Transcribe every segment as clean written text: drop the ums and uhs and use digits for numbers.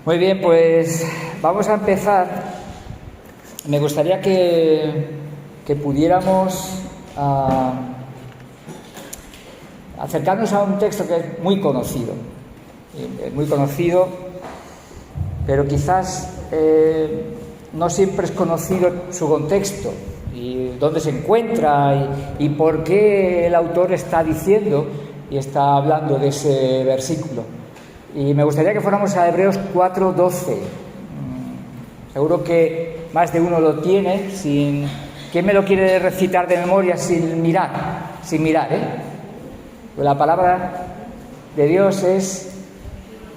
Muy bien, pues vamos a empezar. Me gustaría que pudiéramos acercarnos a un texto que es muy conocido, pero quizás no siempre es conocido su contexto y dónde se encuentra y por qué el autor está diciendo y está hablando de ese versículo. Y me gustaría que fuéramos a Hebreos 4:12. Seguro que más de uno lo tiene. ¿Quién me lo quiere recitar de memoria sin mirar? Sin mirar, Pues la palabra de Dios es,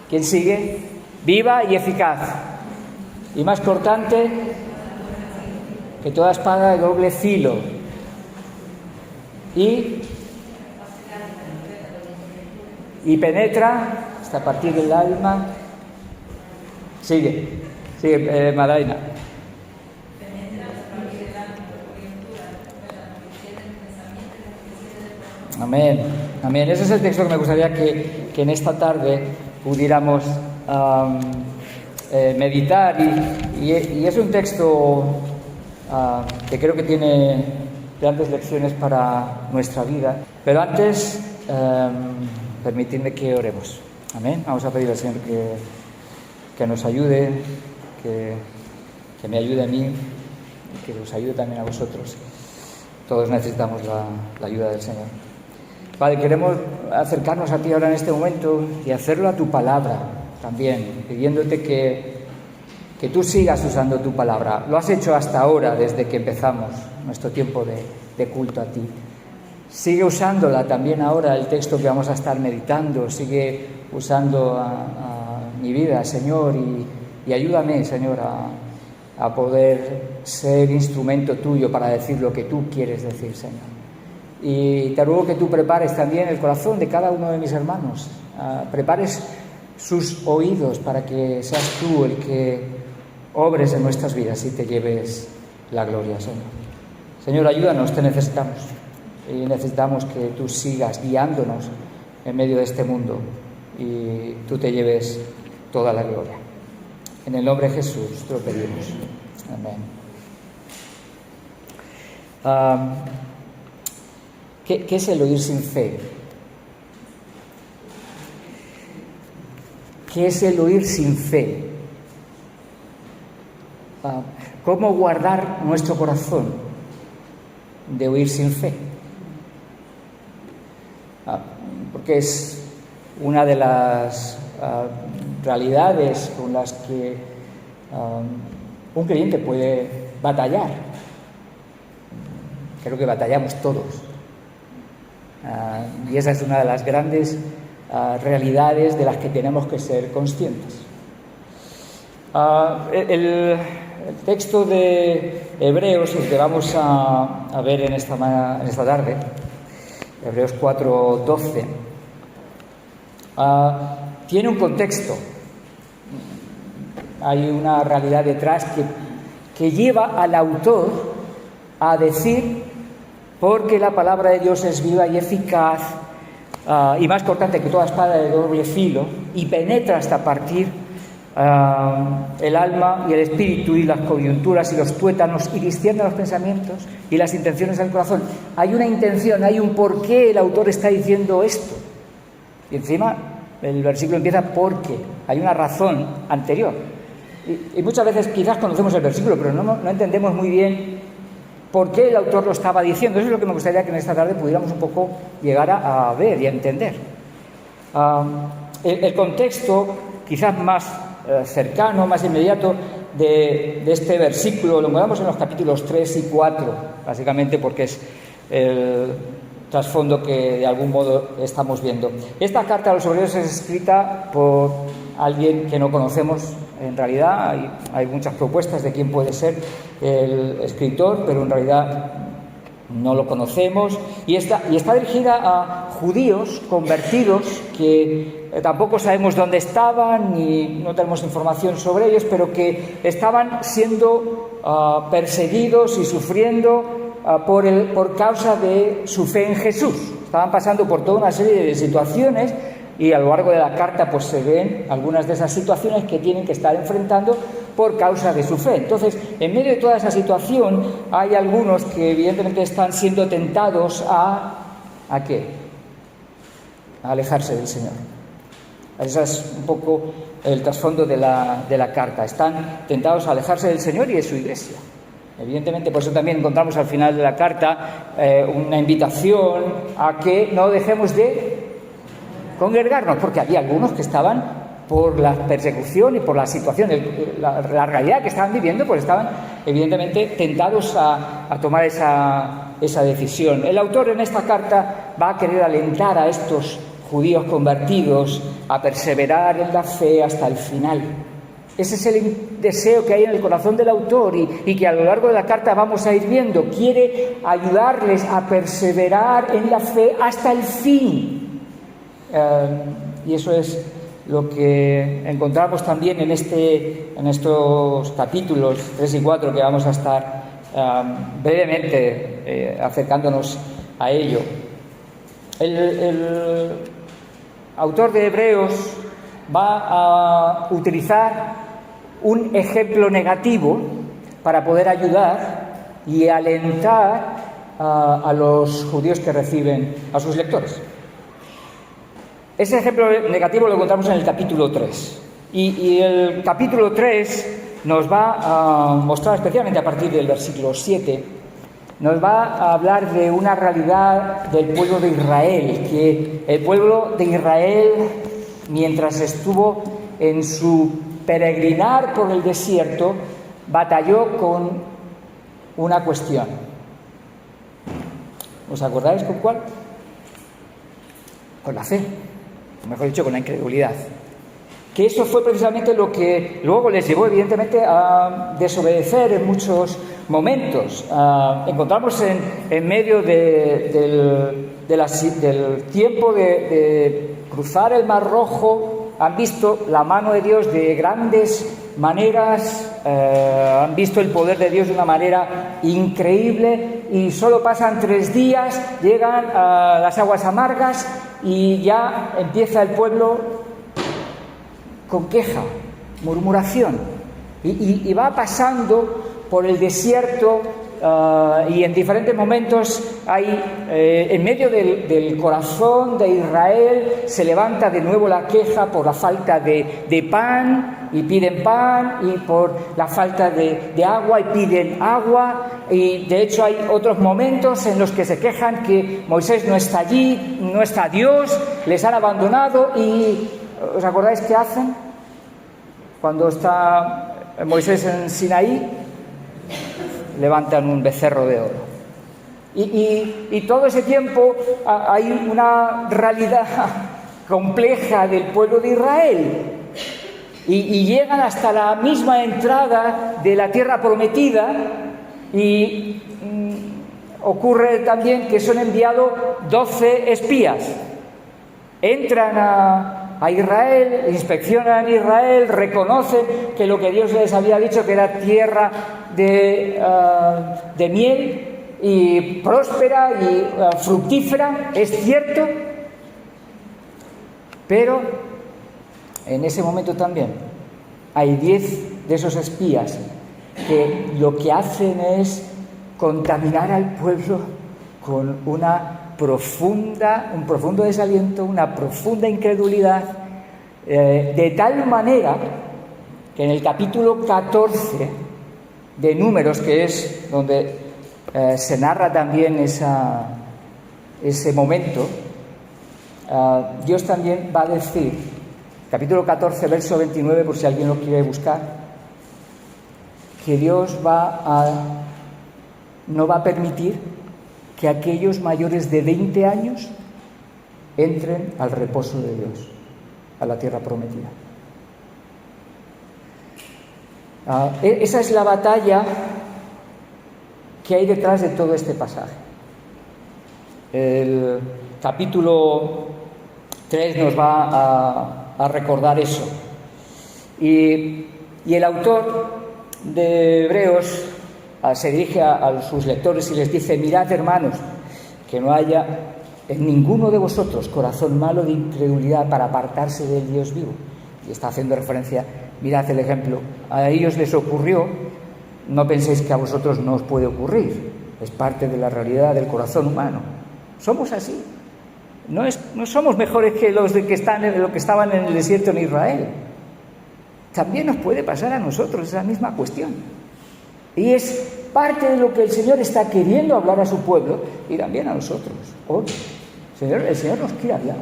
¿quién sigue? Viva y eficaz, y más cortante que toda espada de doble filo, y penetra hasta partir del alma. Sigue, Madalena. Amén, amén. Ese es el texto que me gustaría que en esta tarde pudiéramos meditar, y es un texto que creo que tiene grandes lecciones para nuestra vida. Pero antes, permitidme que oremos. Amén. Vamos a pedir al Señor que nos ayude, que me ayude a mí y que os ayude también a vosotros. Todos necesitamos la ayuda del Señor. Padre, queremos acercarnos a ti ahora en este momento y hacerlo a tu palabra también, pidiéndote que tú sigas usando tu palabra. Lo has hecho hasta ahora, desde que empezamos nuestro tiempo de culto a ti. Sigue usándola también ahora, el texto que vamos a estar meditando. Sigue usando a mi vida, Señor, y ayúdame, Señor, a poder ser instrumento tuyo para decir lo que tú quieres decir, Señor. Y te ruego que tú prepares también el corazón de cada uno de mis hermanos, prepares sus oídos para que seas tú el que obres en nuestras vidas y te lleves la gloria, Señor. Señor, ayúdanos, te necesitamos. Y necesitamos que tú sigas guiándonos en medio de este mundo y tú te lleves toda la gloria. En el nombre de Jesús te lo pedimos. Amén. ¿Qué es el oír sin fe? ¿Qué es el oír sin fe? ¿Cómo guardar nuestro corazón de oír sin fe? Porque es una de las realidades con las que un creyente puede batallar. Creo que batallamos todos. Y esa es una de las grandes realidades de las que tenemos que ser conscientes. El texto de Hebreos, el que vamos a ver en esta tarde, Hebreos 4:12, tiene un contexto. Hay una realidad detrás que lleva al autor a decir: porque la palabra de Dios es viva y eficaz, y más cortante que toda espada de doble filo, y penetra hasta partir el alma y el espíritu y las coyunturas y los tuétanos, y discierne los pensamientos y las intenciones del corazón. Hay una intención, hay un por qué el autor está diciendo esto. Y encima el versículo empieza porque hay una razón anterior. Y muchas veces quizás conocemos el versículo, pero no entendemos muy bien por qué el autor lo estaba diciendo. Eso es lo que me gustaría que en esta tarde pudiéramos un poco llegar a ver y a entender. El contexto quizás más cercano, más inmediato de este versículo lo encontramos en los capítulos 3 y 4, básicamente porque es el trasfondo que de algún modo estamos viendo. Esta carta a los obreros es escrita por alguien que no conocemos. En realidad hay muchas propuestas de quién puede ser el escritor, pero en realidad no lo conocemos, y está dirigida a judíos convertidos que tampoco sabemos dónde estaban ni no tenemos información sobre ellos, pero que estaban siendo perseguidos y sufriendo por causa de su fe en Jesús. Estaban pasando por toda una serie de situaciones Y a lo largo de la carta pues se ven algunas de esas situaciones que tienen que estar enfrentando por causa de su fe. Entonces, en medio de toda esa situación, hay algunos que evidentemente están siendo tentados ¿a qué? A alejarse del Señor. Ese es un poco el trasfondo de la carta. Están tentados a alejarse del Señor y de su Iglesia. Evidentemente, por eso también encontramos al final de la carta una invitación a que no dejemos de congregarnos, porque había algunos que estaban, por la persecución y por la situación, la realidad que estaban viviendo, pues estaban evidentemente tentados a tomar esa decisión. El autor en esta carta va a querer alentar a estos judíos convertidos a perseverar en la fe hasta el final. Ese es el deseo que hay en el corazón del autor y que a lo largo de la carta vamos a ir viendo. Quiere ayudarles a perseverar en la fe hasta el fin. Y eso es lo que encontramos también en estos capítulos 3 y 4 que vamos a estar brevemente acercándonos a ello. El autor de Hebreos va a utilizar un ejemplo negativo para poder ayudar y alentar a los judíos que reciben a sus lectores. Ese ejemplo negativo lo encontramos en el capítulo 3. Y el capítulo 3 nos va a mostrar, especialmente a partir del versículo 7, nos va a hablar de una realidad del pueblo de Israel, que el pueblo de Israel, mientras estuvo en su peregrinar por el desierto, batalló con una cuestión. ¿Os acordáis con cuál? Con la fe. Mejor dicho, con la incredulidad. Que eso fue precisamente lo que luego les llevó, evidentemente, a desobedecer en muchos momentos. Encontramos en medio del tiempo de cruzar el Mar Rojo, han visto la mano de Dios de grandes maneras, han visto el poder de Dios de una manera increíble, y solo pasan 3 días, llegan a las aguas amargas y ya empieza el pueblo con queja, murmuración, y va pasando por el desierto, y en diferentes momentos hay, en medio del corazón de Israel, se levanta de nuevo la queja por la falta de pan, y piden pan, y por la falta de agua, y piden agua. Y de hecho hay otros momentos en los que se quejan que Moisés no está allí, no está Dios, les han abandonado. Y ¿os acordáis qué hacen cuando está Moisés en Sinaí? Levantan un becerro de oro. Y todo ese tiempo hay una realidad compleja del pueblo de Israel. Y llegan hasta la misma entrada de la tierra prometida, y ocurre también que son enviados 12 espías. Entran a Israel, inspeccionan Israel, reconocen que lo que Dios les había dicho, que era tierra de miel y próspera y fructífera, es cierto, pero en ese momento también hay 10 de esos espías que lo que hacen es contaminar al pueblo con un profundo desaliento, una profunda incredulidad, de tal manera que en el capítulo 14 de Números, que es donde se narra también ese momento, Dios también va a decir, capítulo 14, verso 29, por si alguien lo quiere buscar, que Dios no va a permitir que aquellos mayores de 20 años entren al reposo de Dios, a la tierra prometida. Esa es la batalla que hay detrás de todo este pasaje. El capítulo 3 nos va a recordar eso. Y el autor de Hebreos se dirige a sus lectores y les dice: mirad, hermanos, que no haya en ninguno de vosotros corazón malo de incredulidad para apartarse del Dios vivo. Y está haciendo referencia, mirad el ejemplo, a ellos les ocurrió, no penséis que a vosotros no os puede ocurrir, es parte de la realidad del corazón humano. Somos así, no somos mejores que los que estaban en el desierto en Israel. También nos puede pasar a nosotros esa misma cuestión. Y es parte de lo que el Señor está queriendo hablar a su pueblo y también a nosotros. Hoy, el Señor nos quiere hablar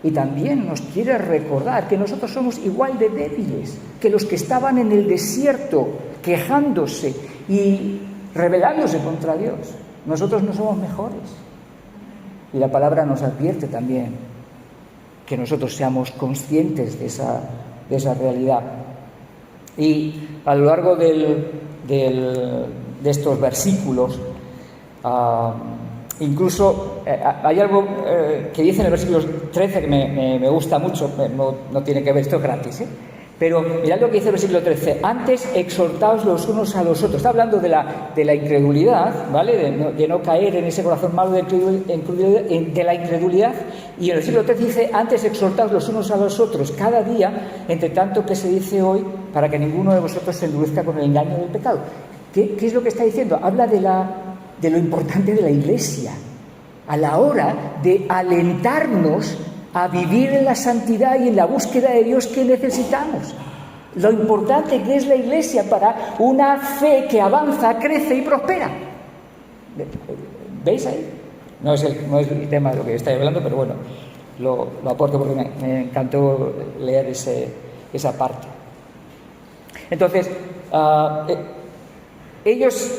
y también nos quiere recordar que nosotros somos igual de débiles que los que estaban en el desierto quejándose y rebelándose contra Dios. Nosotros no somos mejores. Y la palabra nos advierte también que nosotros seamos conscientes de esa realidad. Y a lo largo de estos versículos, incluso hay algo que dice en el versículo 13 que me gusta mucho, no tiene que ver, esto es gratis, pero mirad lo que dice el versículo 13: antes exhortaos los unos a los otros. Está hablando de la incredulidad, ¿vale? De no caer en ese corazón malo de la incredulidad. Y el versículo 13 dice: antes exhortaos los unos a los otros cada día, entre tanto que se dice hoy, para que ninguno de vosotros se endurezca con el engaño del pecado. ¿Qué es lo que está diciendo? Habla de lo importante de la Iglesia a la hora de alentarnos a vivir en la santidad y en la búsqueda de Dios que necesitamos. Lo importante que es la Iglesia para una fe que avanza, crece y prospera. ¿Veis ahí? No es el tema de lo que estoy hablando, pero bueno, lo aporto porque me encantó leer esa parte. Entonces, ellos,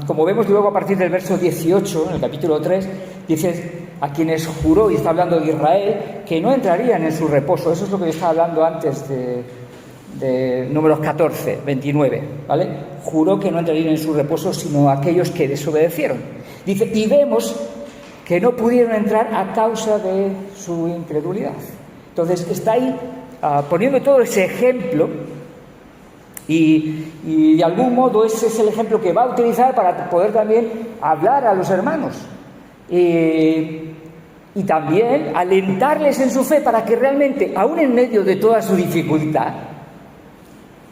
como vemos luego a partir del verso 18, en el capítulo 3, dice: a quienes juró, y está hablando de Israel, que no entrarían en su reposo. Eso es lo que yo estaba hablando antes de Números 14, 29, ¿vale? Juró que no entrarían en su reposo sino aquellos que desobedecieron. Dice, y vemos que no pudieron entrar a causa de su incredulidad. Entonces está ahí poniendo todo ese ejemplo y de algún modo ese es el ejemplo que va a utilizar para poder también hablar a los hermanos. Y también alentarles en su fe para que realmente, aún en medio de toda su dificultad,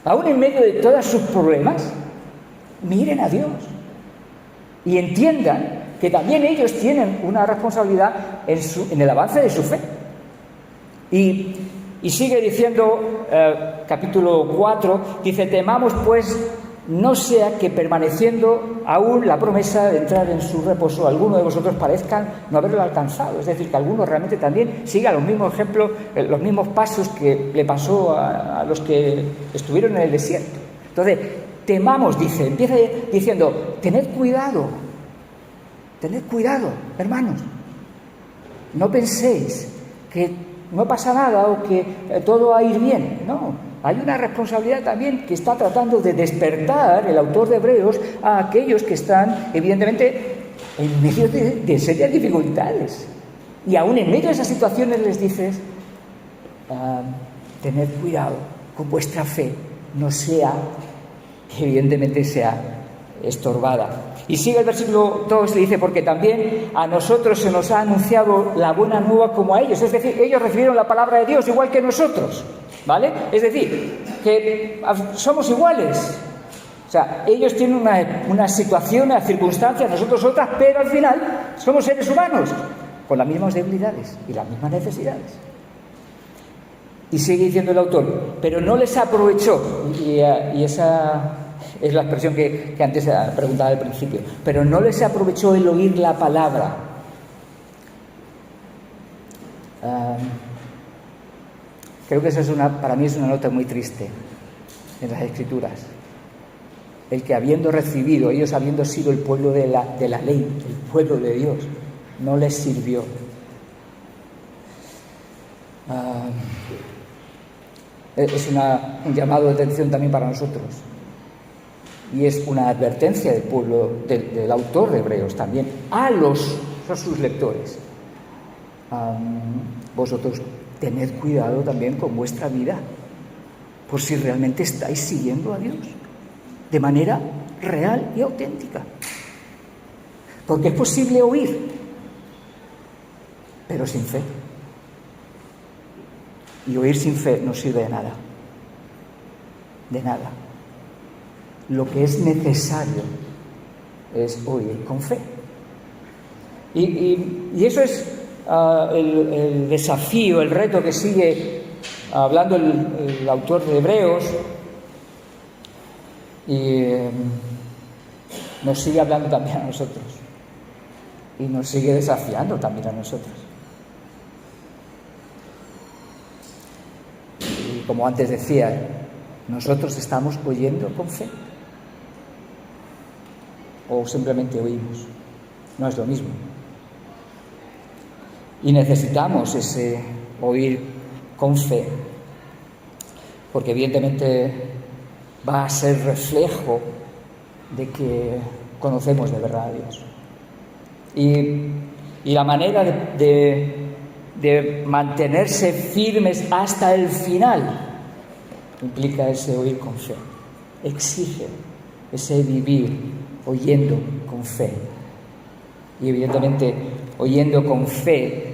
aún en medio de todos sus problemas, miren a Dios y entiendan que también ellos tienen una responsabilidad en el avance de su fe. Y sigue diciendo, capítulo 4, dice: temamos pues no sea que permaneciendo aún la promesa de entrar en su reposo, alguno de vosotros parezcan no haberlo alcanzado. Es decir, que alguno realmente también siga los mismos ejemplos, los mismos pasos que le pasó a los que estuvieron en el desierto. Entonces, temamos, dice, empieza diciendo: tened cuidado, hermanos. No penséis que no pasa nada o que todo va a ir bien. No. Hay una responsabilidad también que está tratando de despertar el autor de Hebreos a aquellos que están, evidentemente, en medio de serias dificultades. Y aún en medio de esas situaciones les dices: tened cuidado con vuestra fe, no sea, que evidentemente sea estorbada. Y sigue el versículo 2, le dice: porque también a nosotros se nos ha anunciado la buena nueva como a ellos. Es decir, ellos recibieron la palabra de Dios igual que nosotros, ¿vale? Es decir, que somos iguales. O sea, ellos tienen una situación, una circunstancia, nosotros otras, pero al final somos seres humanos con las mismas debilidades y las mismas necesidades. Y sigue diciendo el autor: pero no les aprovechó, y esa es la expresión que antes preguntaba al principio, pero no les aprovechó el oír la palabra. Creo que esa para mí es una nota muy triste en las Escrituras. El que habiendo recibido, ellos habiendo sido el pueblo de la ley, el pueblo de Dios, no les sirvió. Es un llamado de atención también para nosotros. Y es una advertencia del pueblo, del autor de Hebreos también, a sus lectores. Vosotros tened cuidado también con vuestra vida, por si realmente estáis siguiendo a Dios de manera real y auténtica. Porque es posible oír pero sin fe. Y oír sin fe no sirve de nada. De nada. Lo que es necesario es oír con fe. Y eso es el desafío, el reto que sigue hablando el autor de Hebreos, y nos sigue hablando también a nosotros, y nos sigue desafiando también a nosotros. Y como antes decía, nosotros estamos oyendo con fe, o simplemente oímos. No es lo mismo. Y necesitamos ese oír con fe, porque evidentemente va a ser reflejo de que conocemos de verdad a Dios. Y la manera de mantenerse firmes hasta el final implica ese oír con fe. Exige ese vivir oyendo con fe. Y evidentemente oyendo con fe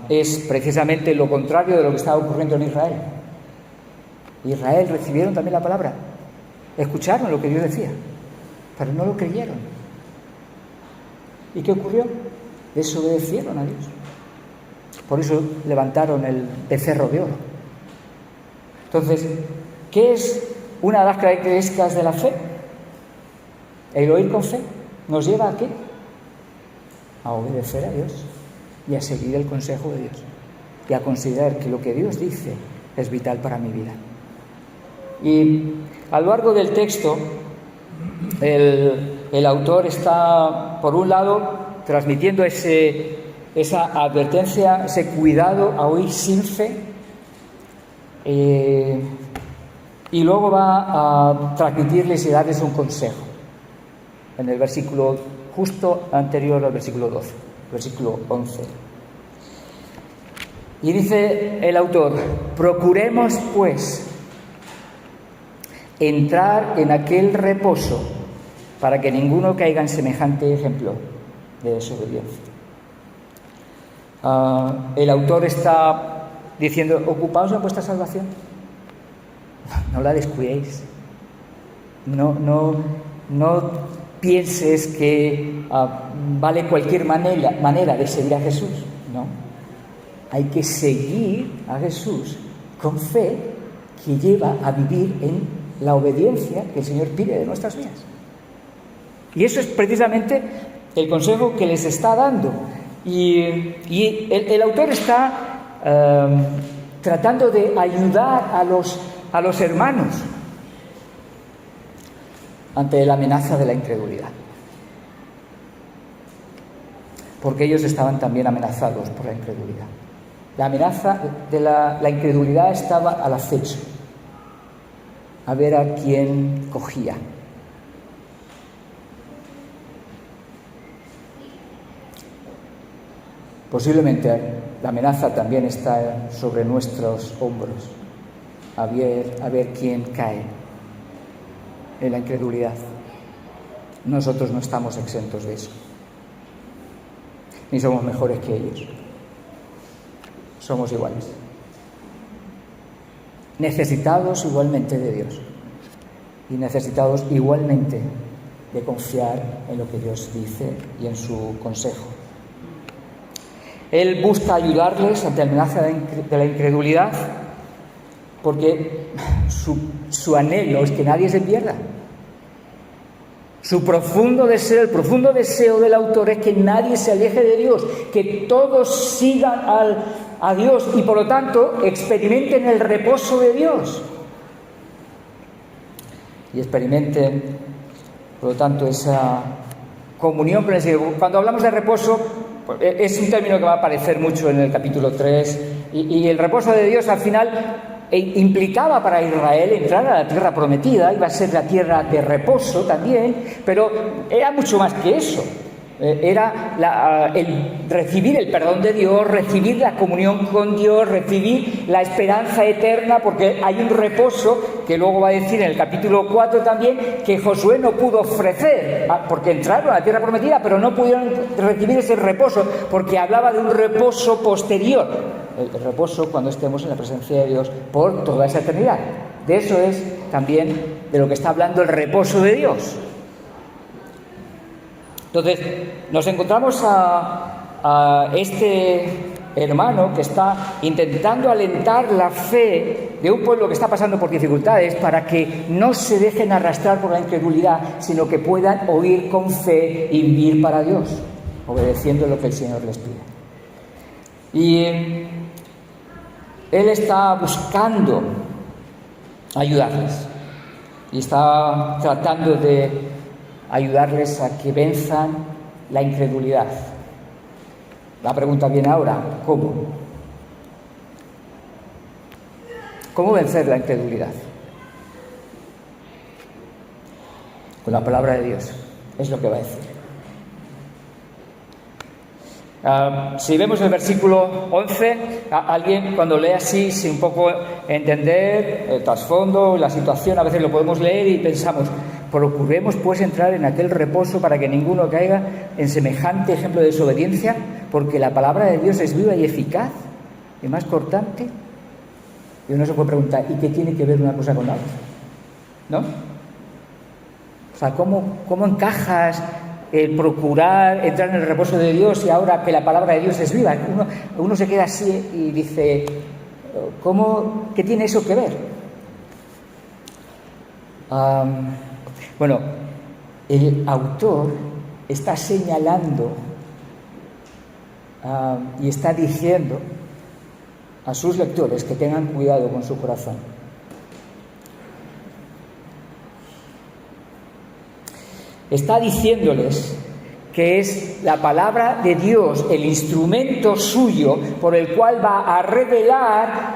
es precisamente lo contrario de lo que estaba ocurriendo en Israel. Israel recibieron también la palabra, escucharon lo que Dios decía, pero no lo creyeron. ¿Y qué ocurrió? Desobedecieron a Dios. Por eso levantaron el becerro de oro. Entonces, ¿qué es una de las características de la fe? El oír con fe nos lleva ¿a qué? A obedecer a Dios y a seguir el consejo de Dios y a considerar que lo que Dios dice es vital para mi vida. Y a lo largo del texto el autor está, por un lado, transmitiendo esa advertencia, ese cuidado a oír sin fe, y luego va a transmitirles y darles un consejo en el versículo justo anterior al versículo 12, versículo 11. Y dice el autor: procuremos pues entrar en aquel reposo para que ninguno caiga en semejante ejemplo de desobediencia. El autor está diciendo: ocupaos en vuestra salvación, no la descuidéis, no pienses que vale cualquier manera de seguir a Jesús. No, hay que seguir a Jesús con fe, que lleva a vivir en la obediencia que el Señor pide de nuestras vidas. Y eso es precisamente el consejo que les está dando. Y el autor está tratando de ayudar a los hermanos ante la amenaza de la incredulidad, porque ellos estaban también amenazados por la incredulidad. La amenaza de la incredulidad estaba al acecho, a ver a quién cogía. Posiblemente la amenaza también está sobre nuestros hombros, a ver quién cae en la incredulidad. Nosotros no estamos exentos de eso, ni somos mejores que ellos. Somos iguales, necesitados igualmente de Dios y necesitados igualmente de confiar en lo que Dios dice y en su consejo. Él busca ayudarles ante la amenaza de la incredulidad, porque su anhelo es que nadie se pierda. Su profundo deseo, el profundo deseo del autor es que nadie se aleje de Dios, que todos sigan a Dios y por lo tanto experimenten el reposo de Dios. Y experimenten, por lo tanto, esa comunión con el Señor. Cuando hablamos de reposo, es un término que va a aparecer mucho en el capítulo 3, y el reposo de Dios al final implicaba para Israel entrar a la tierra prometida, iba a ser la tierra de reposo también, pero era mucho más que eso. Era el recibir el perdón de Dios, recibir la comunión con Dios, recibir la esperanza eterna, porque hay un reposo que luego va a decir en el capítulo 4 también, que Josué no pudo ofrecer, porque entraron a la tierra prometida, pero no pudieron recibir ese reposo, porque hablaba de un reposo posterior, el reposo cuando estemos en la presencia de Dios por toda esa eternidad. De eso es también de lo que está hablando el reposo de Dios. Entonces, nos encontramos a este hermano que está intentando alentar la fe de un pueblo que está pasando por dificultades para que no se dejen arrastrar por la incredulidad, sino que puedan oír con fe y vivir para Dios, obedeciendo lo que el Señor les pide. Y él está buscando ayudarles y está tratando de ayudarles a que venzan la incredulidad. La pregunta viene ahora, ¿cómo? ¿Cómo vencer la incredulidad? Con la palabra de Dios, es lo que va a decir. Si vemos el versículo 11, alguien cuando lee así, sin un poco entender el trasfondo, la situación, a veces lo podemos leer y pensamos, procuremos pues entrar en aquel reposo para que ninguno caiga en semejante ejemplo de desobediencia, porque la palabra de Dios es viva y eficaz y más cortante. Y uno se puede preguntar, ¿y qué tiene que ver una cosa con la otra? ¿No? O sea, ¿cómo encajas el procurar entrar en el reposo de Dios y ahora que la palabra de Dios es viva? Uno se queda así y dice, ¿qué tiene eso que ver? Bueno, el autor está señalando y está diciendo a sus lectores que tengan cuidado con su corazón. Está diciéndoles que es la palabra de Dios el instrumento suyo por el cual va a revelar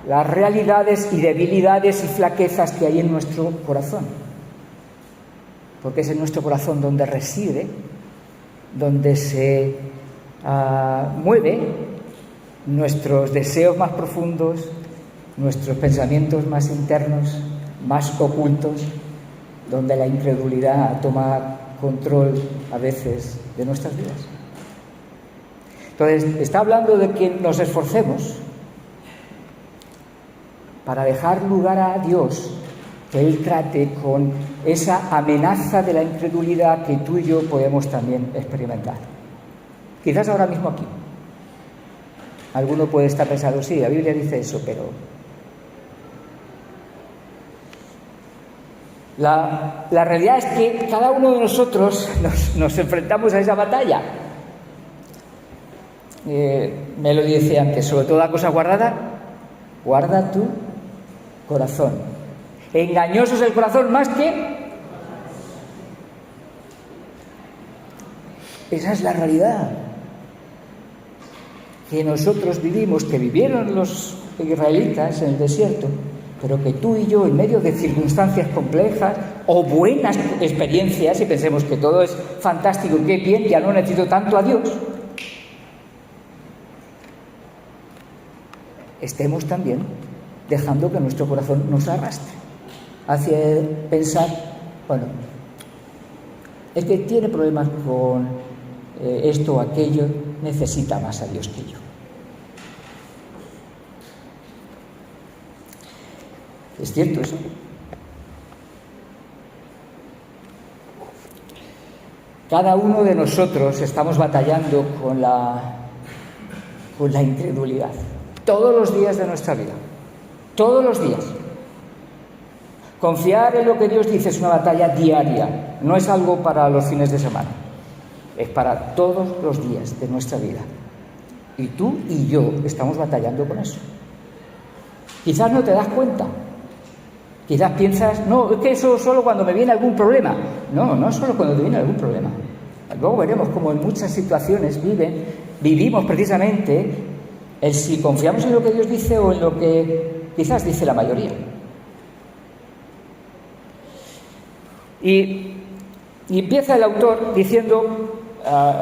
las realidades y debilidades y flaquezas que hay en nuestro corazón. Porque es en nuestro corazón donde reside, donde se mueve nuestros deseos más profundos, nuestros pensamientos más internos, más ocultos, donde la incredulidad toma control a veces de nuestras vidas. Entonces, está hablando de que nos esforcemos para dejar lugar a Dios, que Él trate con esa amenaza de la incredulidad que tú y yo podemos también experimentar. Quizás ahora mismo aquí. Alguno puede estar pensando, sí, la Biblia dice eso, pero la realidad es que cada uno de nosotros nos enfrentamos a esa batalla. Me lo decía antes, sobre toda cosa guardada, guarda tu corazón. Engañoso es el corazón más que... Esa es la realidad que nosotros vivimos, que vivieron los israelitas en el desierto, pero que tú y yo, en medio de circunstancias complejas o buenas experiencias, y pensemos que todo es fantástico, qué bien, ya no necesito tanto a Dios, estemos también dejando que nuestro corazón nos arrastre hacia pensar, bueno, el que tiene problemas con esto o aquello necesita más a Dios que yo. ¿Es cierto eso? Cada uno de nosotros estamos batallando con la incredulidad todos los días de nuestra vida, todos los días. Confiar en lo que Dios dice es una batalla diaria, no es algo para los fines de semana, es para todos los días de nuestra vida. Y tú y yo estamos batallando con eso. Quizás no te das cuenta. Quizás piensas, no, es que eso solo cuando me viene algún problema. No solo cuando te viene algún problema. Luego veremos cómo en muchas situaciones vivimos precisamente el si confiamos en lo que Dios dice o en lo que quizás dice la mayoría. Y empieza el autor diciendo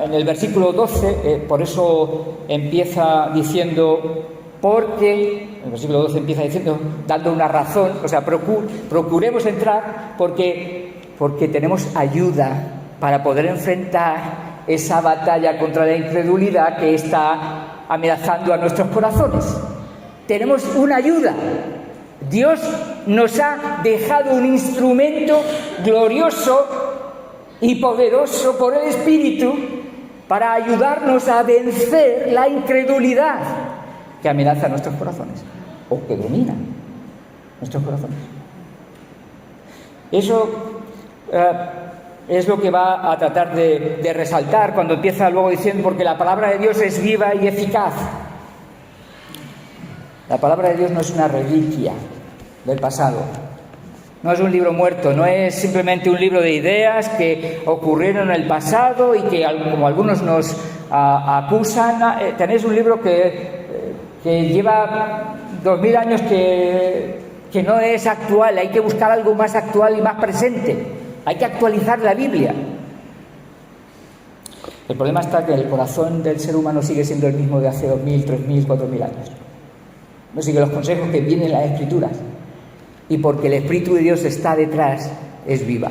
en el versículo 12, por eso empieza diciendo, porque, el versículo 12 empieza diciendo, dando una razón, o sea, procuremos entrar porque tenemos ayuda para poder enfrentar esa batalla contra la incredulidad que está amenazando a nuestros corazones. Tenemos una ayuda. Dios nos ha dejado un instrumento glorioso y poderoso por el Espíritu para ayudarnos a vencer la incredulidad que amenaza nuestros corazones o que domina nuestros corazones. Eso es lo que va a tratar de resaltar cuando empieza luego diciendo, porque la palabra de Dios es viva y eficaz. La palabra de Dios no es una reliquia del pasado, no es un libro muerto, no es simplemente un libro de ideas que ocurrieron en el pasado y que, como algunos nos acusan, tenéis un libro que lleva 2000 años que no es actual, hay que buscar algo más actual y más presente, hay que actualizar la Biblia. El problema está que el corazón del ser humano sigue siendo el mismo de hace 2000, 3000, 4000 años. No sigue los consejos que vienen en las Escrituras. Y porque el Espíritu de Dios está detrás, es viva.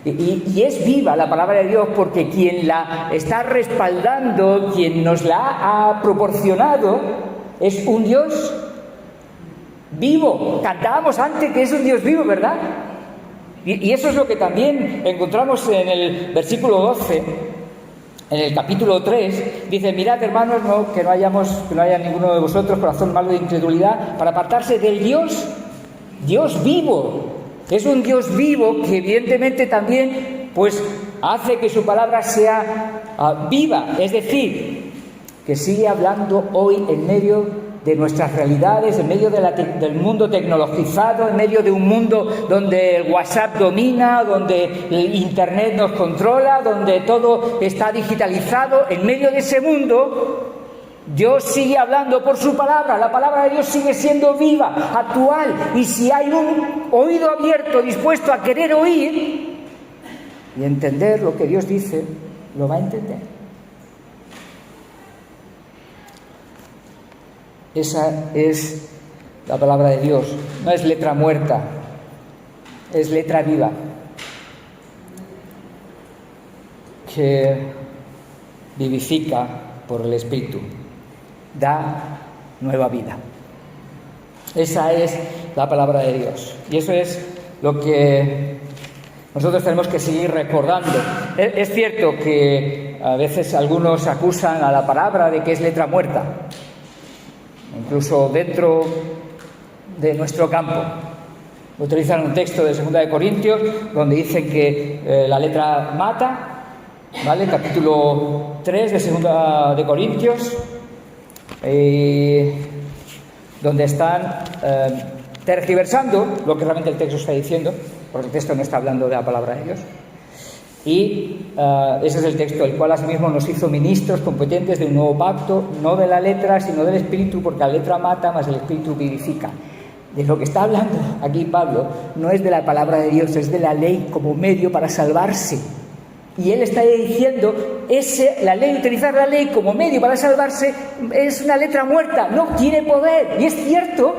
Y es viva la palabra de Dios porque quien la está respaldando, quien nos la ha proporcionado, es un Dios vivo. Cantábamos antes que es un Dios vivo, ¿verdad? Y eso es lo que también encontramos en el versículo 12, en el capítulo 3, dice, mirad, hermanos, que no haya ninguno de vosotros corazón malo de incredulidad, para apartarse del Dios vivo. Es un Dios vivo que evidentemente también pues hace que su palabra sea viva, es decir, que sigue hablando hoy en medio de nuestras realidades, en medio del mundo tecnologizado, en medio de un mundo donde el WhatsApp domina, donde el Internet nos controla, donde todo está digitalizado. En medio de ese mundo, Dios sigue hablando por su palabra, la palabra de Dios sigue siendo viva, actual, y si hay un oído abierto, dispuesto a querer oír y entender lo que Dios dice, lo va a entender. Esa es la palabra de Dios, no es letra muerta, es letra viva, que vivifica por el Espíritu, da nueva vida. Esa es la palabra de Dios y eso es lo que nosotros tenemos que seguir recordando. Es cierto que a veces algunos acusan a la palabra de que es letra muerta, incluso dentro de nuestro campo. Utilizan un texto de 2 de Corintios donde dicen que la letra mata, ¿vale? Capítulo 3 de 2 de Corintios, donde están tergiversando lo que realmente el texto está diciendo, porque el texto no está hablando de la palabra de Dios. Y ese es el texto, el cual asimismo nos hizo ministros competentes de un nuevo pacto, no de la letra, sino del Espíritu, porque la letra mata, mas el Espíritu vivifica. De lo que está hablando aquí Pablo no es de la palabra de Dios, es de la ley como medio para salvarse. Y él está diciendo, la ley, utilizar la ley como medio para salvarse, es una letra muerta, no tiene poder. Y es cierto,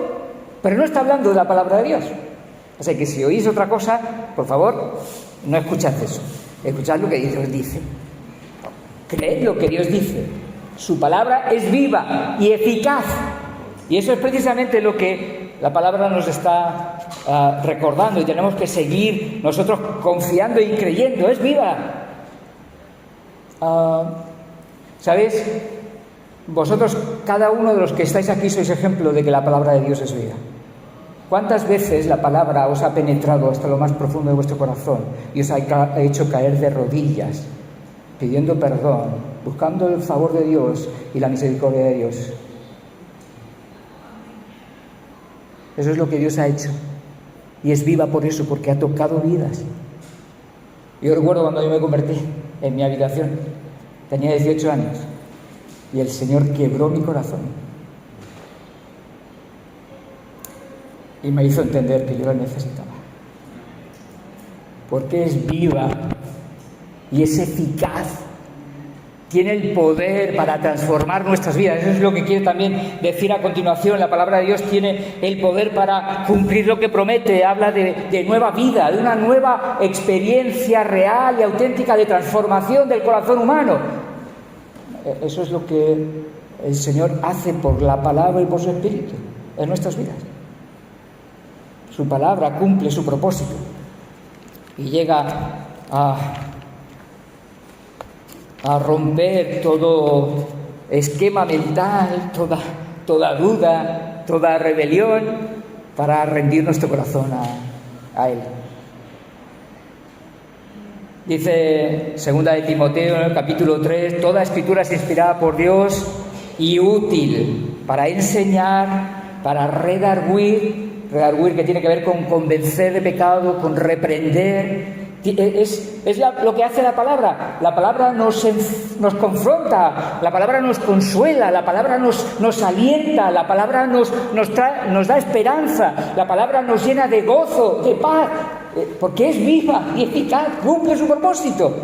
pero no está hablando de la palabra de Dios. O sea que si oís otra cosa, por favor, no escuchad eso. Escuchad lo que Dios dice. Creed lo que Dios dice. Su palabra es viva y eficaz. Y eso es precisamente lo que la palabra nos está recordando. Y tenemos que seguir nosotros confiando y creyendo. Es viva. ¿Sabéis? Vosotros, cada uno de los que estáis aquí, sois ejemplo de que la palabra de Dios es viva. ¿Cuántas veces la palabra os ha penetrado hasta lo más profundo de vuestro corazón y os ha hecho caer de rodillas, pidiendo perdón, buscando el favor de Dios y la misericordia de Dios? Eso es lo que Dios ha hecho. Y es viva por eso, porque ha tocado vidas. Yo recuerdo cuando yo me convertí en mi habitación, tenía 18 años, y el Señor quebró mi corazón. Y me hizo entender que yo la necesitaba. Porque es viva y es eficaz tiene el poder para transformar nuestras vidas. Eso es lo que quiere también decir a continuación. La palabra de Dios tiene el poder para cumplir lo que promete. Habla de nueva vida, de una nueva experiencia real y auténtica de transformación del corazón humano. Eso es lo que el Señor hace por la palabra y por su Espíritu en nuestras vidas. Su palabra cumple su propósito y llega a romper todo esquema mental, toda duda, toda rebelión, para rendir nuestro corazón a Él. Dice 2 de Timoteo, en el capítulo 3, toda escritura es inspirada por Dios y útil para enseñar, para redarguir, que tiene que ver con convencer de pecado, con reprender. Es lo que hace la palabra. La palabra nos confronta, la palabra nos consuela, la palabra nos alienta, la palabra nos da esperanza, la palabra nos llena de gozo, de paz, porque es viva y eficaz, cumple su propósito.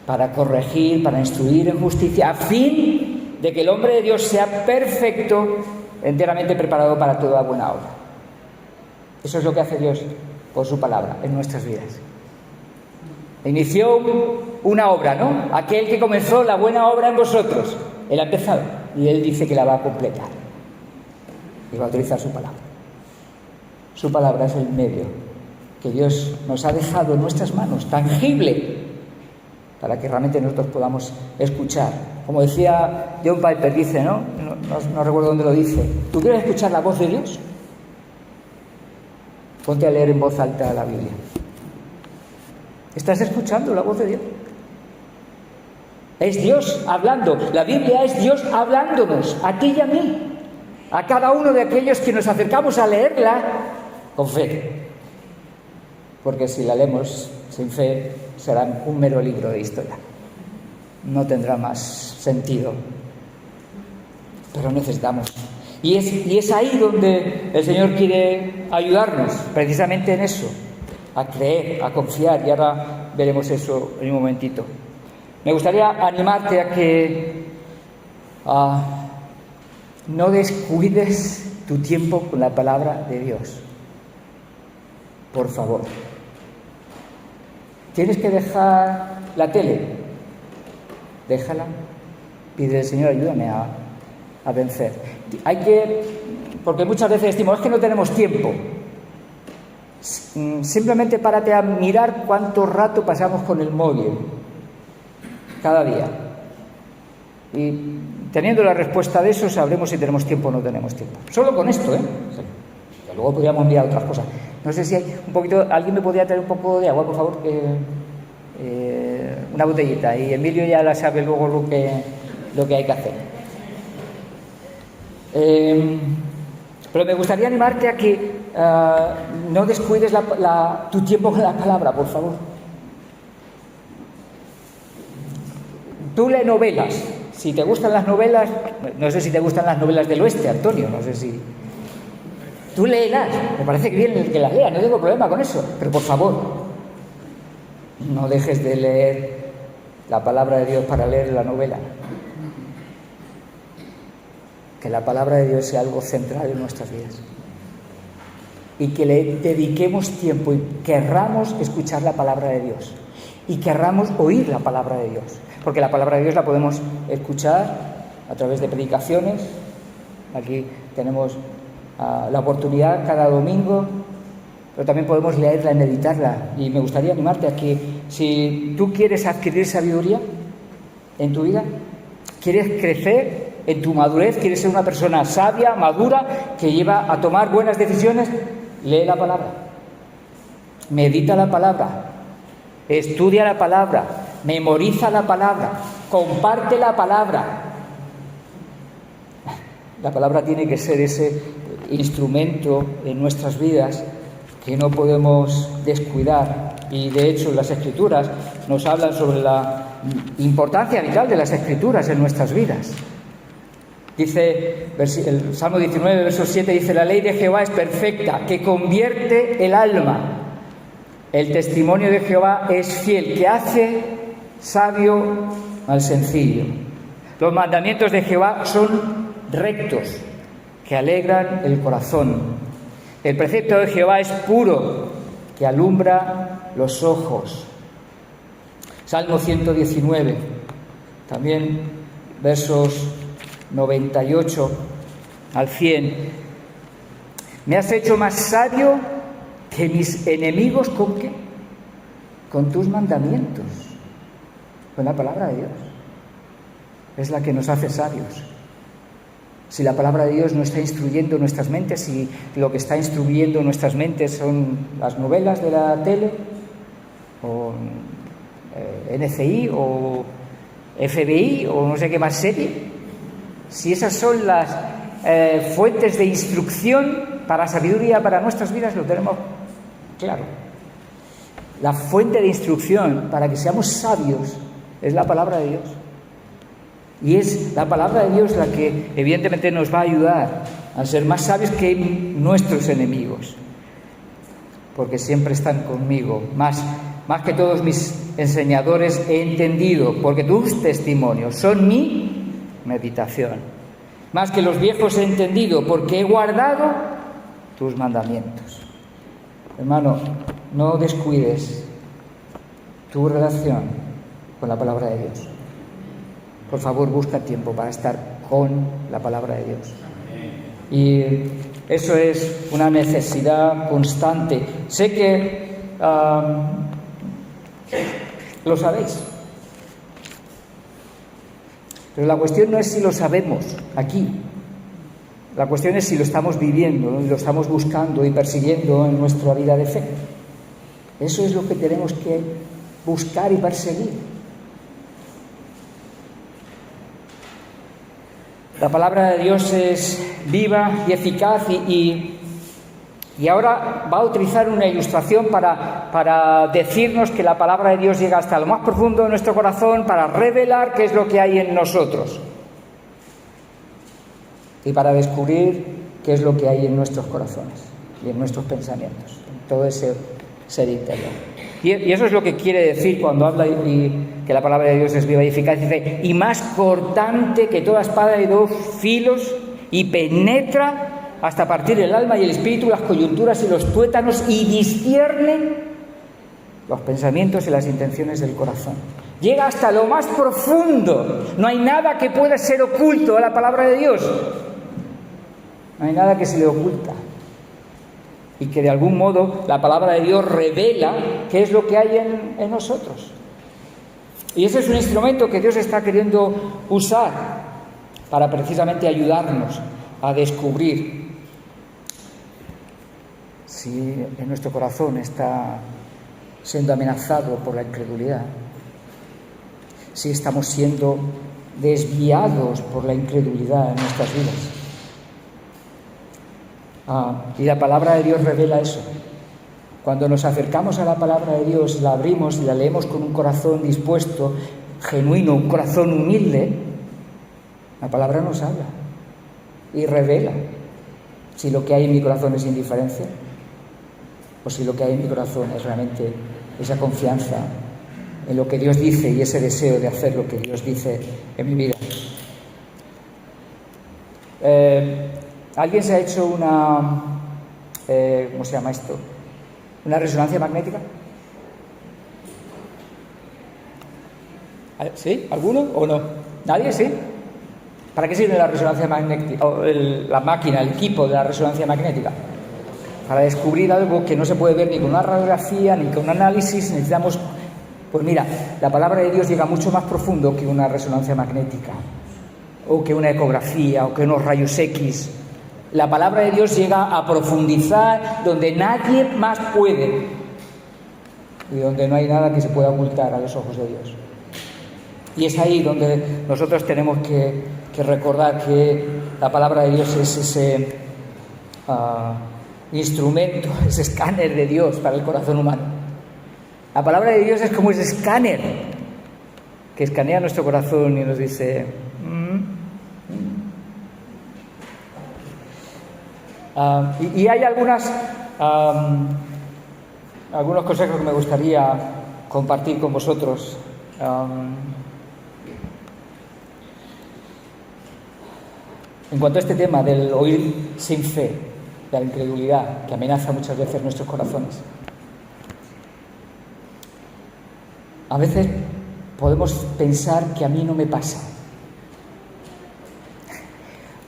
Para corregir, para instruir en justicia, a fin de que el hombre de Dios sea perfecto, enteramente preparado para toda buena obra. Eso es lo que hace Dios por su palabra en nuestras vidas. Inició una obra, ¿no? Aquel que comenzó la buena obra en vosotros. Él ha empezado y Él dice que la va a completar. Y va a utilizar su palabra. Su palabra es el medio que Dios nos ha dejado en nuestras manos, tangible, para que realmente nosotros podamos escuchar. Como decía John Piper, dice, ¿no? No recuerdo dónde lo dice. ¿Tú quieres escuchar la voz de Dios? Ponte a leer en voz alta la Biblia. ¿Estás escuchando la voz de Dios? Es Dios hablando. La Biblia es Dios hablándonos, a ti y a mí, a cada uno de aquellos que nos acercamos a leerla con fe. Porque si la leemos sin fe, será un mero libro de historia. No tendrá más sentido. Pero necesitamos. Y es ahí donde el Señor quiere ayudarnos, precisamente en eso, a creer, a confiar, y ahora veremos eso en un momentito. Me gustaría animarte a que no descuides tu tiempo con la palabra de Dios. Por favor. ¿Tienes que dejar la tele? Déjala. Pide al Señor, ayúdame a vencer. Porque muchas veces decimos, es que no tenemos tiempo. Simplemente párate a mirar cuánto rato pasamos con el móvil cada día. Y teniendo la respuesta de eso, sabremos si tenemos tiempo o no tenemos tiempo. Solo con esto, que luego podríamos mirar otras cosas. No sé si hay un poquito, alguien me podría traer un poco de agua, por favor, una botellita, y Emilio ya la sabe luego lo que hay que hacer. Pero me gustaría animarte a que no descuides tu tiempo con la palabra, por favor. Tú lees novelas. Si te gustan las novelas, no sé si te gustan las novelas del oeste, Antonio, no sé si... Tú léelas, me parece que bien que las leas, no tengo problema con eso, pero por favor, no dejes de leer la palabra de Dios para leer la novela. Que la palabra de Dios sea algo central en nuestras vidas. Y que le dediquemos tiempo y querramos escuchar la palabra de Dios. Y querramos oír la palabra de Dios. Porque la palabra de Dios la podemos escuchar a través de predicaciones. Aquí tenemos la oportunidad cada domingo, pero también podemos leerla y meditarla. Y me gustaría animarte a que, si tú quieres adquirir sabiduría en tu vida, quieres crecer en tu madurez, quieres ser una persona sabia, madura, que lleva a tomar buenas decisiones, lee la palabra, medita la palabra, estudia la palabra, memoriza la palabra, comparte la palabra. La palabra tiene que ser ese instrumento en nuestras vidas que no podemos descuidar. Y de hecho las Escrituras nos hablan sobre la importancia vital de las Escrituras en nuestras vidas. Dice el Salmo 19, verso 7, dice: la ley de Jehová es perfecta, que convierte el alma. El testimonio de Jehová es fiel, que hace sabio al sencillo. Los mandamientos de Jehová son rectos, que alegran el corazón. El precepto de Jehová es puro, que alumbra los ojos. Salmo 119, también versos 98 al 100. Me has hecho más sabio que mis enemigos, ¿con qué? Con tus mandamientos, con la palabra de Dios. Es la que nos hace sabios. Si la palabra de Dios no está instruyendo nuestras mentes, si lo que está instruyendo nuestras mentes son las novelas de la tele, o NCI, o FBI, o no sé qué más serie, si esas son las fuentes de instrucción para sabiduría para nuestras vidas, lo tenemos claro. La fuente de instrucción para que seamos sabios es la palabra de Dios. Y es la palabra de Dios la que evidentemente nos va a ayudar a ser más sabios que nuestros enemigos, porque siempre están conmigo. Más que todos mis enseñadores he entendido, porque tus testimonios son mi meditación. Más que los viejos he entendido, porque he guardado tus mandamientos. Hermano, no descuides tu relación con la palabra de Dios. Por favor, busca tiempo para estar con la palabra de Dios. Y eso es una necesidad constante. Sé que lo sabéis. Pero la cuestión no es si lo sabemos aquí. La cuestión es si lo estamos viviendo, ¿no? Y lo estamos buscando y persiguiendo en nuestra vida de fe. Eso es lo que tenemos que buscar y perseguir. La palabra de Dios es viva y eficaz y ahora va a utilizar una ilustración para decirnos que la palabra de Dios llega hasta lo más profundo de nuestro corazón, para revelar qué es lo que hay en nosotros y para descubrir qué es lo que hay en nuestros corazones y en nuestros pensamientos, en todo ese ser interior. Y eso es lo que quiere decir cuando habla y que la palabra de Dios es viva y eficaz. Dice, y más cortante que toda espada de 2 filos, y penetra hasta partir el alma y el espíritu, las coyunturas y los tuétanos, y discierne los pensamientos y las intenciones del corazón. Llega hasta lo más profundo. No hay nada que pueda ser oculto a la palabra de Dios. No hay nada que se le oculta. Y que de algún modo la palabra de Dios revela qué es lo que hay en nosotros. Y ese es un instrumento que Dios está queriendo usar para precisamente ayudarnos a descubrir si en nuestro corazón está siendo amenazado por la incredulidad, si estamos siendo desviados por la incredulidad en nuestras vidas. Y la palabra de Dios revela eso. Cuando nos acercamos a la palabra de Dios, la abrimos y la leemos con un corazón dispuesto, genuino, un corazón humilde, la palabra nos habla y revela si lo que hay en mi corazón es indiferencia o si lo que hay en mi corazón es realmente esa confianza en lo que Dios dice y ese deseo de hacer lo que Dios dice en mi vida. ¿Alguien se ha hecho una... ¿cómo se llama esto? ¿Una resonancia magnética? ¿Sí? ¿Alguno o no? ¿Nadie? ¿Sí? ¿Para qué sirve la resonancia magnética? O la máquina, el equipo de la resonancia magnética. Para descubrir algo que no se puede ver ni con una radiografía ni con un análisis. Necesitamos... Pues mira, la palabra de Dios llega mucho más profundo que una resonancia magnética, o que una ecografía, o que unos rayos X. La palabra de Dios llega a profundizar donde nadie más puede y donde no hay nada que se pueda ocultar a los ojos de Dios. Y es ahí donde nosotros tenemos que recordar que la palabra de Dios es ese instrumento, ese escáner de Dios para el corazón humano. La palabra de Dios es como ese escáner que escanea nuestro corazón y nos dice... y hay algunas algunos consejos que me gustaría compartir con vosotros. En cuanto a este tema del oír sin fe, de la incredulidad que amenaza muchas veces nuestros corazones. A veces podemos pensar que a mí no me pasa.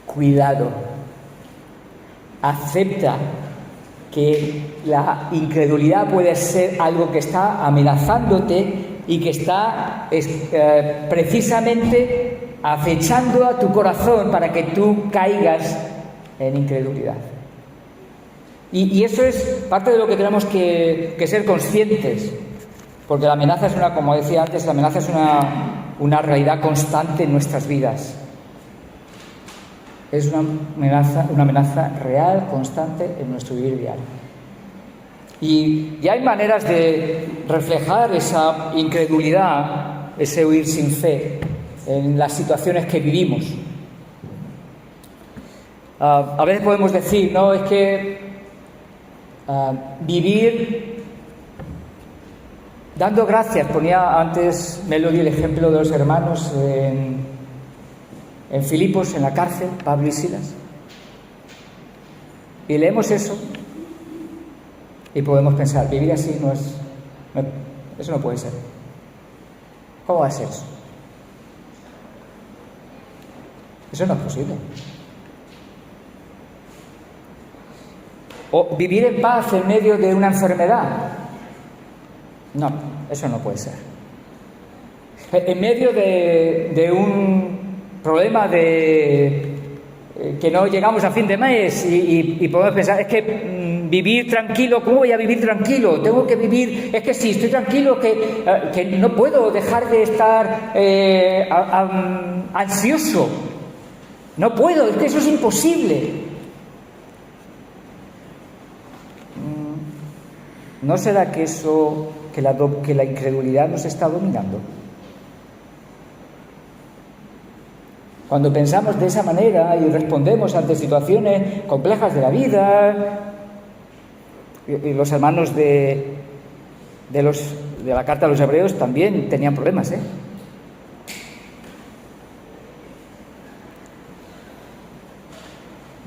Cuidado. Acepta que la incredulidad puede ser algo que está amenazándote y que está precisamente acechando a tu corazón para que tú caigas en incredulidad. Y eso es parte de lo que tenemos que ser conscientes, porque la amenaza es como decía antes, la amenaza es una realidad constante en nuestras vidas. Es una amenaza real, constante en nuestro vivir diario. Y hay maneras de reflejar esa incredulidad, ese huir sin fe, en las situaciones que vivimos. A veces podemos decir, no, es que vivir dando gracias. Ponía antes Melody el ejemplo de los hermanos en Filipos, en la cárcel, Pablo y Silas. Y leemos eso y podemos pensar, vivir así eso no puede ser. ¿Cómo va a ser eso? Eso no es posible. O vivir en paz en medio de una enfermedad. No, eso no puede ser. En medio de un problema que no llegamos a fin de mes y podemos pensar, es que vivir tranquilo, ¿cómo voy a vivir tranquilo? Tengo que vivir, es que si estoy tranquilo, que no puedo dejar de estar ansioso. No puedo, es que eso es imposible. ¿No será que la incredulidad nos está dominando? Cuando pensamos de esa manera y respondemos ante situaciones complejas de la vida, y los hermanos de la carta a los hebreos también tenían problemas,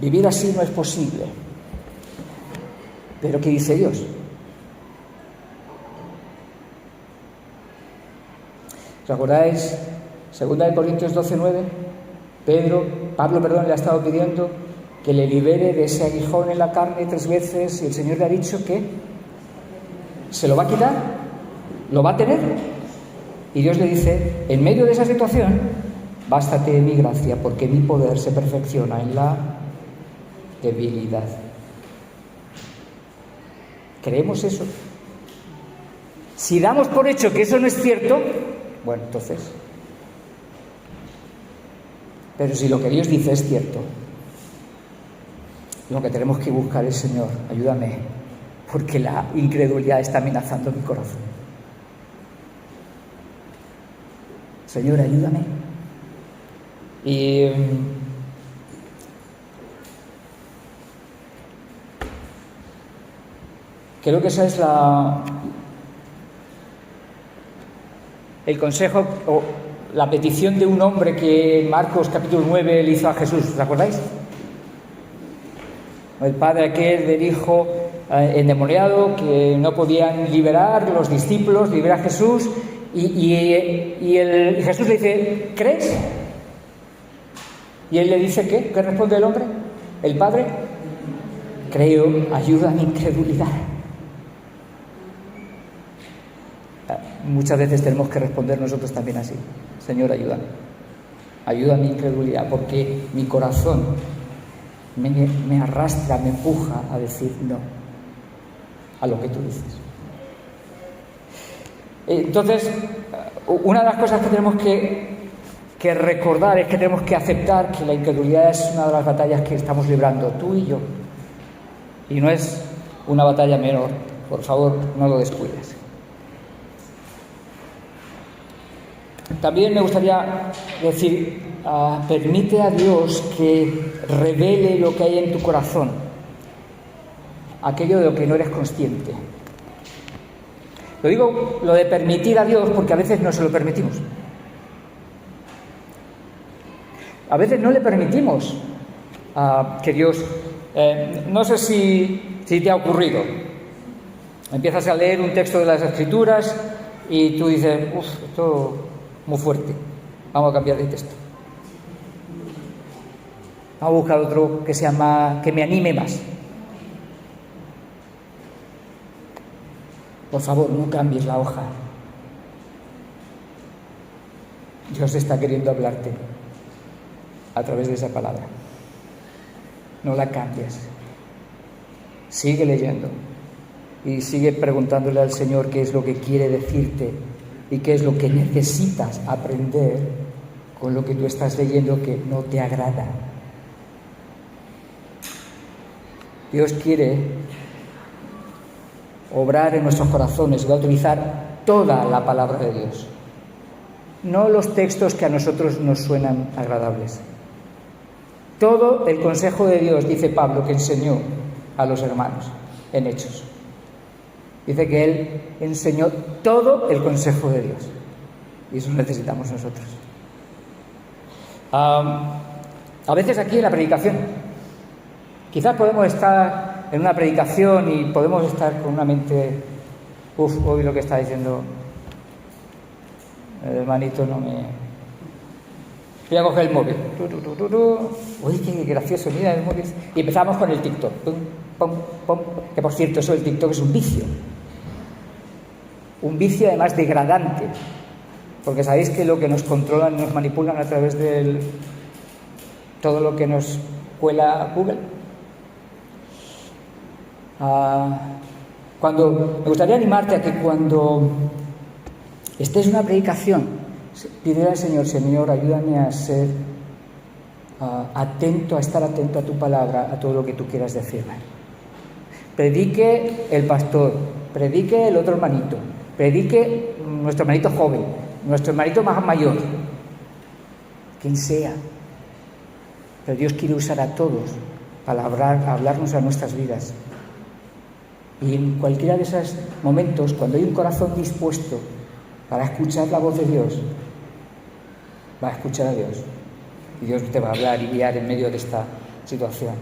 Vivir así no es posible. ¿Pero qué dice Dios? ¿Os acordáis? 2 Corintios 12:9. Pablo le ha estado pidiendo que le libere de ese aguijón en la carne 3 veces y el Señor le ha dicho que se lo va a quitar, lo va a tener. Y Dios le dice, en medio de esa situación, bástate mi gracia, porque mi poder se perfecciona en la debilidad. ¿Creemos eso? Si damos por hecho que eso no es cierto, bueno, entonces. Pero si lo que Dios dice es cierto, lo que tenemos que buscar es, Señor, ayúdame, porque la incredulidad está amenazando mi corazón. Señor, ayúdame. Y creo que esa es el consejo o la petición de un hombre que en Marcos capítulo 9 le hizo a Jesús. ¿Os acordáis? El padre aquel del hijo endemoniado que no podían liberar los discípulos, libera a Jesús y Jesús le dice, ¿crees? Y él le dice, ¿qué? ¿Qué responde el hombre? El padre, creo, ayuda a mi incredulidad. Muchas veces tenemos que responder nosotros también así. Señor, ayúdame. Ayuda a mi incredulidad, porque mi corazón me arrastra, me empuja a decir no a lo que tú dices. Entonces, una de las cosas que tenemos que recordar es que tenemos que aceptar que la incredulidad es una de las batallas que estamos librando tú y yo. Y no es una batalla menor. Por favor, no lo descuides. También me gustaría decir, permite a Dios que revele lo que hay en tu corazón, aquello de lo que no eres consciente. Lo digo lo de permitir a Dios porque a veces no se lo permitimos. A veces no le permitimos que Dios... no sé si te ha ocurrido. Empiezas a leer un texto de las Escrituras y tú dices, esto es muy fuerte, vamos a cambiar de texto. Vamos a buscar otro que me anime más. Por favor, no cambies la hoja. Dios está queriendo hablarte a través de esa palabra. No la cambies. Sigue leyendo y sigue preguntándole al Señor qué es lo que quiere decirte y qué es lo que necesitas aprender con lo que tú estás leyendo que no te agrada. Dios quiere obrar en nuestros corazones y va a utilizar toda la palabra de Dios, no los textos que a nosotros nos suenan agradables. Todo el consejo de Dios, dice Pablo, que enseñó a los hermanos en Hechos. Dice que él enseñó todo el consejo de Dios. Y eso necesitamos nosotros. A veces aquí en la predicación, quizás podemos estar en una predicación y podemos estar con una mente, hoy lo que está diciendo el hermanito no me... Voy a coger el móvil. Uy, qué gracioso, mira el móvil. Y empezamos con el TikTok. Pum, pum, pum. Que por cierto, eso del TikTok es un vicio. Un vicio además degradante. Porque sabéis que lo que nos controlan, nos manipulan a través de todo lo que nos cuela Google. Me gustaría animarte a que cuando estés en una predicación, pídele al Señor, Señor, ayúdame a ser atento, a estar atento a tu palabra, a todo lo que tú quieras decirme. Predique el pastor, predique el otro hermanito, predique nuestro hermanito joven, nuestro hermanito más mayor, quien sea. Pero Dios quiere usar a todos para hablarnos a nuestras vidas. Y en cualquiera de esos momentos, cuando hay un corazón dispuesto para escuchar la voz de Dios, va a escuchar a Dios y Dios te va a hablar y guiar en medio de esta situación.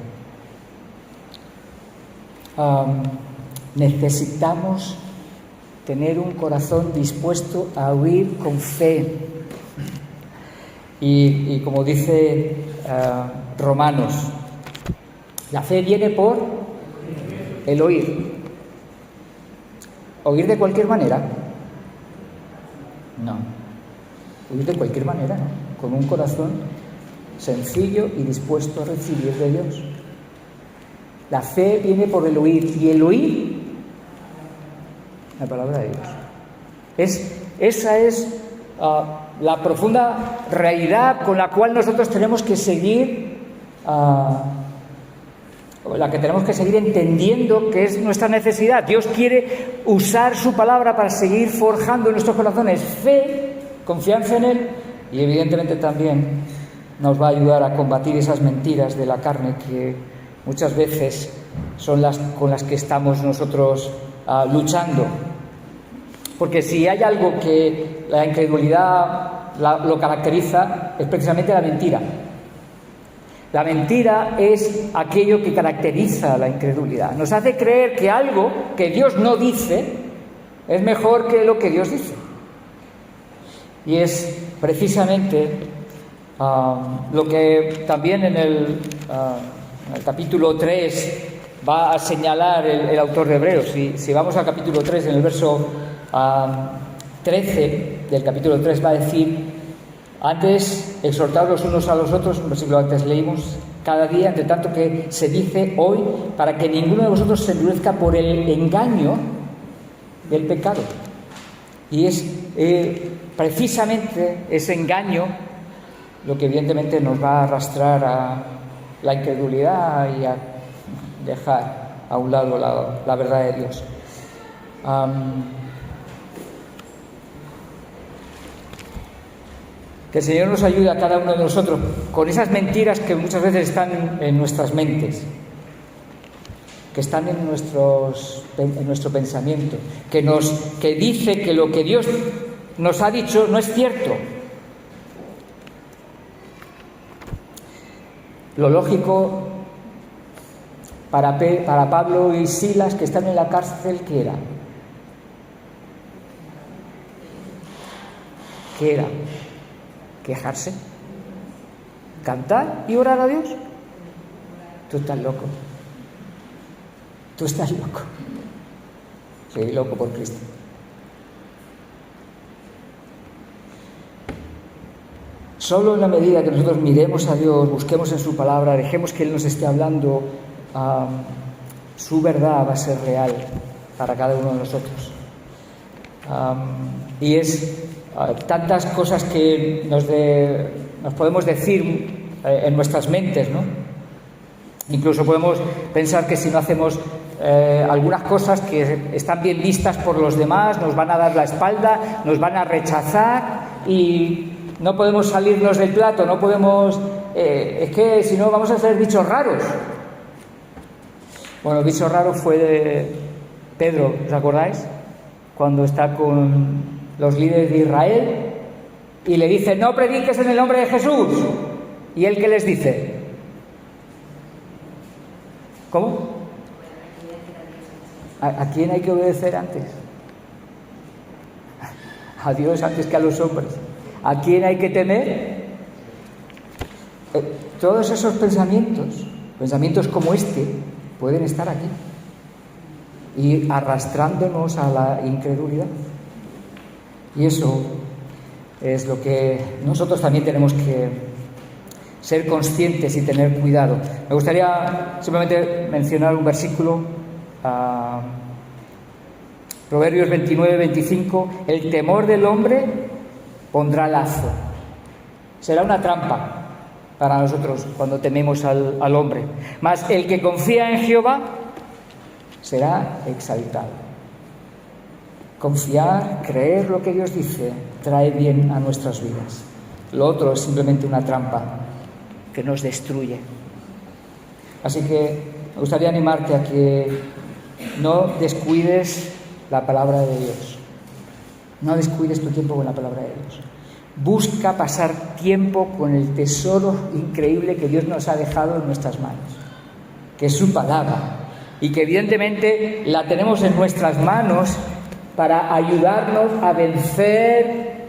Necesitamos tener un corazón dispuesto a oír con fe y como dice Romanos, la fe viene por el oír. ¿Oír de cualquier manera? No. Oír de cualquier manera, ¿no? Con un corazón sencillo y dispuesto a recibir de Dios. La fe viene por el oír, y el oír la palabra de Dios. Esa es la profunda realidad con la cual nosotros tenemos que seguir, la que tenemos que seguir entendiendo que es nuestra necesidad. Dios quiere usar su palabra para seguir forjando en nuestros corazones fe, confianza en Él, y evidentemente también nos va a ayudar a combatir esas mentiras de la carne que muchas veces son las con las que estamos nosotros luchando. Porque si hay algo que la incredulidad lo caracteriza, es precisamente la mentira. La mentira es aquello que caracteriza la incredulidad. Nos hace creer que algo que Dios no dice es mejor que lo que Dios dice. Y es precisamente lo que también en el capítulo 3 va a señalar el autor de Hebreos. Si vamos al capítulo 3, en el verso 13 del capítulo 3 va a decir: antes exhortaos los unos a los otros, un versículo antes leímos, cada día, entre tanto que se dice hoy, para que ninguno de vosotros se endurezca por el engaño del pecado. Y es precisamente ese engaño lo que evidentemente nos va a arrastrar a la incredulidad y a dejar a un lado la verdad de Dios. Que el Señor nos ayude a cada uno de nosotros con esas mentiras que muchas veces están en nuestras mentes. que están en nuestro pensamiento, que dice que lo que Dios nos ha dicho no es cierto. Lo lógico para Pablo y Silas, que están en la cárcel, ¿qué era? ¿Qué era? ¿Quejarse? ¿Cantar y orar a Dios? Tú estás loco. Tú estás loco. Soy loco por Cristo. Solo en la medida que nosotros miremos a Dios, busquemos en su palabra, dejemos que Él nos esté hablando, su verdad va a ser real para cada uno de nosotros. Y es tantas cosas que nos podemos decir en nuestras mentes, ¿no? Incluso podemos pensar que si no hacemos algunas cosas que están bien vistas por los demás, nos van a dar la espalda, nos van a rechazar y no podemos salirnos del plato, no podemos... es que si no vamos a ser bichos raros. Bueno, el bicho raro fue de Pedro, ¿os acordáis? Cuando está con los líderes de Israel y le dice: no prediques en el nombre de Jesús. ¿Y él qué les dice? ¿Cómo? ¿A quién hay que obedecer antes? A Dios antes que a los hombres. ¿A quién hay que temer? Todos esos pensamientos como este, pueden estar aquí y arrastrándonos a la incredulidad. Y eso es lo que nosotros también tenemos que ser conscientes y tener cuidado. Me gustaría simplemente mencionar un versículo, Proverbios 29-25: el temor del hombre pondrá lazo. Será una trampa para nosotros cuando tememos al hombre. Mas el que confía en Jehová será exaltado. Confiar, creer lo que Dios dice, trae bien a nuestras vidas. Lo otro es simplemente una trampa que nos destruye. Así que me gustaría animarte a que no descuides la palabra de Dios. No descuides tu tiempo con la palabra de Dios. Busca pasar tiempo con el tesoro increíble que Dios nos ha dejado en nuestras manos, que es su palabra, y que evidentemente la tenemos en nuestras manos para ayudarnos a vencer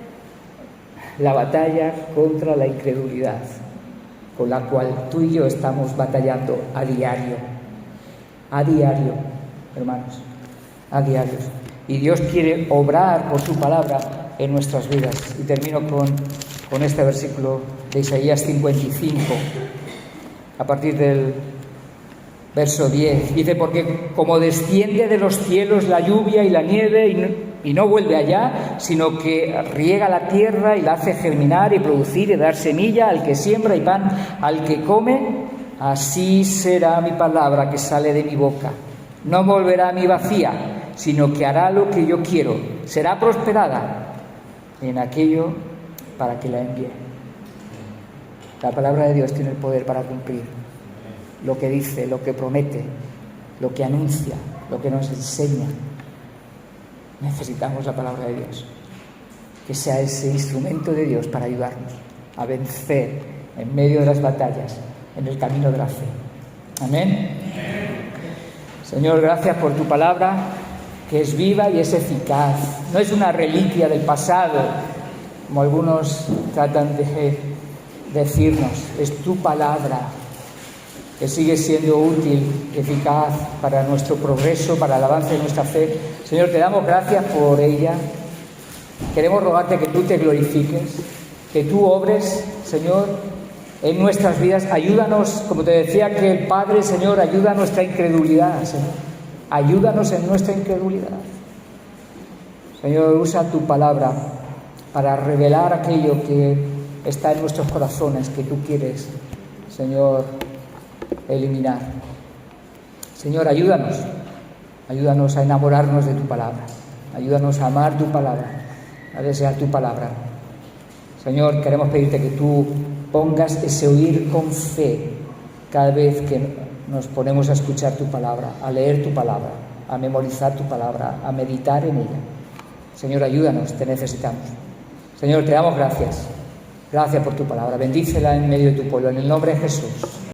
la batalla contra la incredulidad, con la cual tú y yo estamos batallando a diario, hermanos, a diario. Y Dios quiere obrar por su palabra en nuestras vidas. Y termino con este versículo de Isaías 55, a partir del verso 10. Dice: porque como desciende de los cielos la lluvia y la nieve y no vuelve allá, sino que riega la tierra y la hace germinar y producir y dar semilla al que siembra y pan al que come, así será mi palabra que sale de mi boca. No volverá a mí vacía, sino que hará lo que yo quiero. Será prosperada en aquello para que la envíe. La palabra de Dios tiene el poder para cumplir lo que dice, lo que promete, lo que anuncia, lo que nos enseña. Necesitamos la palabra de Dios, que sea ese instrumento de Dios para ayudarnos a vencer en medio de las batallas, en el camino de la fe. Amén. Señor, gracias por tu palabra, que es viva y es eficaz. No es una reliquia del pasado, como algunos tratan de decirnos. Es tu palabra, que sigue siendo útil, eficaz para nuestro progreso, para el avance de nuestra fe. Señor, te damos gracias por ella. Queremos rogarte que tú te glorifiques, que tú obres, Señor, en nuestras vidas. Ayúdanos, como te decía que el Padre, Señor, ayuda a nuestra incredulidad, Señor. Ayúdanos en nuestra incredulidad. Señor, usa tu palabra para revelar aquello que está en nuestros corazones, que tú quieres, Señor, eliminar. Señor, ayúdanos a enamorarnos de tu palabra, ayúdanos a amar tu palabra, a desear tu palabra. Señor, queremos pedirte que tú pongas ese oír con fe cada vez que nos ponemos a escuchar tu palabra, a leer tu palabra, a memorizar tu palabra, a meditar en ella. Señor, ayúdanos, te necesitamos. Señor, te damos gracias. Gracias por tu palabra. Bendícela en medio de tu pueblo. En el nombre de Jesús.